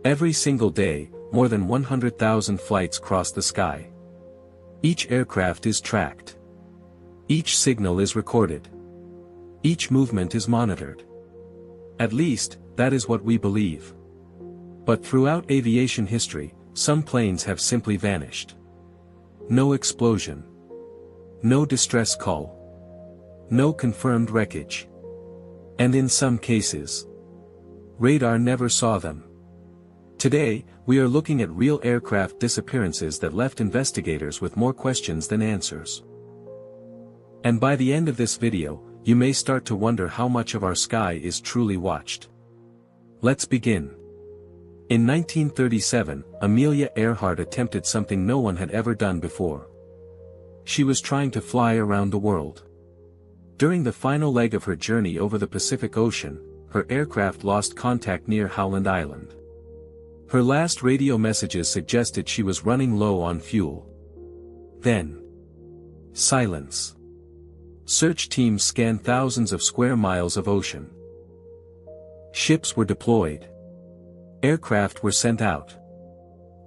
Every single day, more than 100,000 flights cross the sky. Each aircraft is tracked. Each signal is recorded. Each movement is monitored. At least, that is what we believe. But throughout aviation history, some planes have simply vanished. No explosion. No distress call. No confirmed wreckage. And in some cases, radar never saw them. Today, we are looking at real aircraft disappearances that left investigators with more questions than answers. And by the end of this video, you may start to wonder how much of our sky is truly watched. Let's begin. In 1937, Amelia Earhart attempted something no one had ever done before. She was trying to fly around the world. During the final leg of her journey over the Pacific Ocean, her aircraft lost contact near Howland Island. Her last radio messages suggested she was running low on fuel. Then, silence. Search teams scanned thousands of square miles of ocean. Ships were deployed. Aircraft were sent out.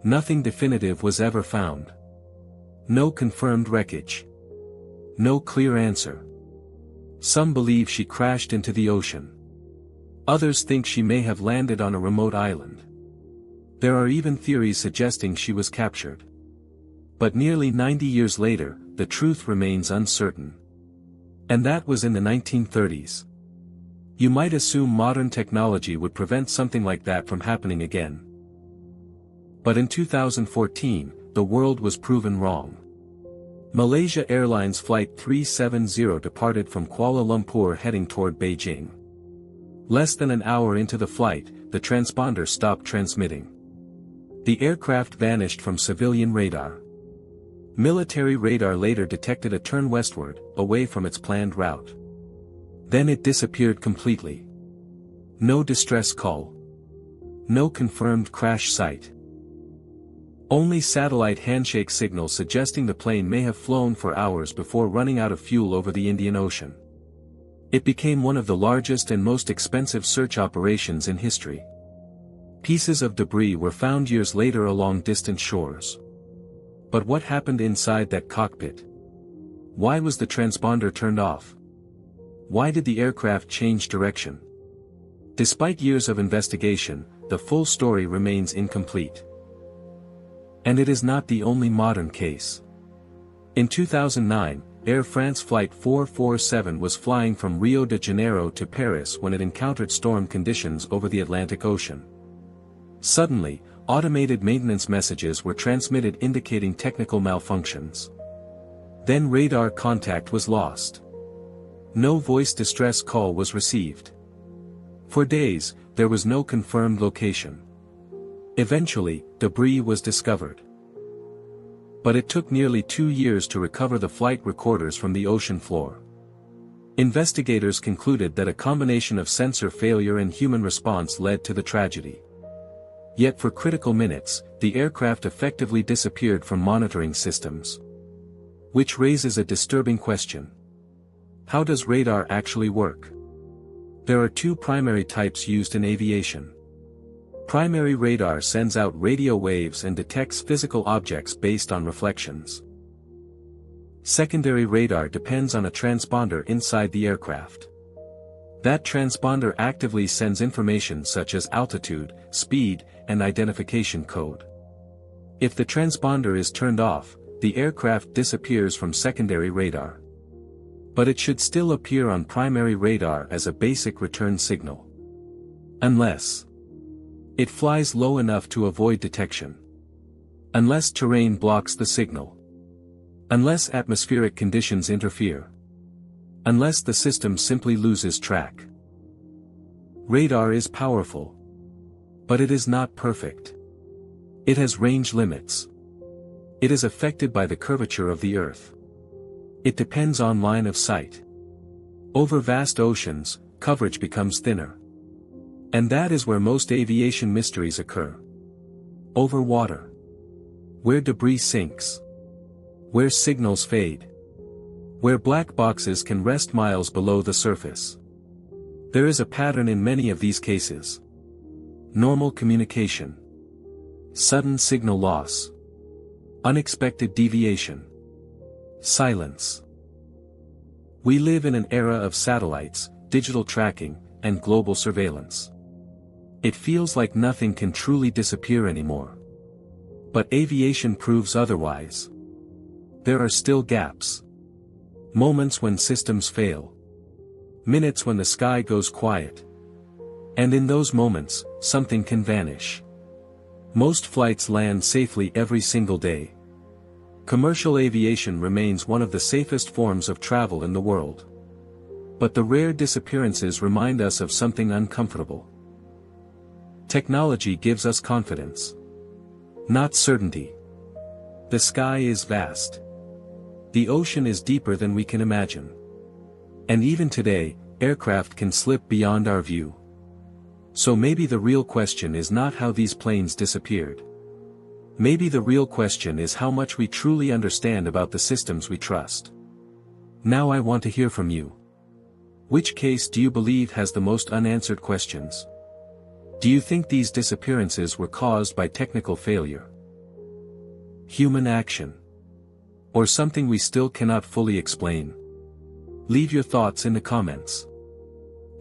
Nothing definitive was ever found. No confirmed wreckage. No clear answer. Some believe she crashed into the ocean. Others think she may have landed on a remote island. There are even theories suggesting she was captured. But nearly 90 years later, the truth remains uncertain. And that was in the 1930s. You might assume modern technology would prevent something like that from happening again. But in 2014, the world was proven wrong. Malaysia Airlines Flight 370 departed from Kuala Lumpur heading toward Beijing. Less than an hour into the flight, the transponder stopped transmitting. The aircraft vanished from civilian radar. Military radar later detected a turn westward, away from its planned route. Then it disappeared completely. No distress call. No confirmed crash site. Only satellite handshake signals suggesting the plane may have flown for hours before running out of fuel over the Indian Ocean. It became one of the largest and most expensive search operations in history. Pieces of debris were found years later along distant shores. But what happened inside that cockpit? Why was the transponder turned off? Why did the aircraft change direction? Despite years of investigation, the full story remains incomplete. And it is not the only modern case. In 2009, Air France Flight 447 was flying from Rio de Janeiro to Paris when it encountered storm conditions over the Atlantic Ocean. Suddenly, automated maintenance messages were transmitted indicating technical malfunctions. Then radar contact was lost. No voice distress call was received. For days, there was no confirmed location. Eventually, debris was discovered. But it took nearly 2 years to recover the flight recorders from the ocean floor. Investigators concluded that a combination of sensor failure and human response led to the tragedy. Yet for critical minutes, the aircraft effectively disappeared from monitoring systems. Which raises a disturbing question. How does radar actually work? There are two primary types used in aviation. Primary radar sends out radio waves and detects physical objects based on reflections. Secondary radar depends on a transponder inside the aircraft. That transponder actively sends information such as altitude, speed, and identification code. If the transponder is turned off, the aircraft disappears from secondary radar. But it should still appear on primary radar as a basic return signal. Unless it flies low enough to avoid detection. Unless terrain blocks the signal. Unless atmospheric conditions interfere. Unless the system simply loses track. Radar is powerful. But it is not perfect. It has range limits. It is affected by the curvature of the Earth. It depends on line of sight. Over vast oceans, coverage becomes thinner. And that is where most aviation mysteries occur. Over water. Where debris sinks. Where signals fade. Where black boxes can rest miles below the surface. There is a pattern in many of these cases. Normal communication. Sudden signal loss. Unexpected deviation. Silence. We live in an era of satellites, digital tracking, and global surveillance. It feels like nothing can truly disappear anymore. But aviation proves otherwise. There are still gaps. Moments when systems fail. Minutes when the sky goes quiet. And in those moments, something can vanish. Most flights land safely every single day. Commercial aviation remains one of the safest forms of travel in the world. But the rare disappearances remind us of something uncomfortable. Technology gives us confidence. Not certainty. The sky is vast. The ocean is deeper than we can imagine. And even today, aircraft can slip beyond our view. So maybe the real question is not how these planes disappeared. Maybe the real question is how much we truly understand about the systems we trust. Now I want to hear from you. Which case do you believe has the most unanswered questions? Do you think these disappearances were caused by technical failure, human action, or something we still cannot fully explain? Leave your thoughts in the comments.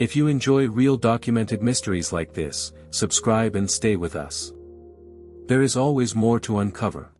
If you enjoy real documented mysteries like this, subscribe and stay with us. There is always more to uncover.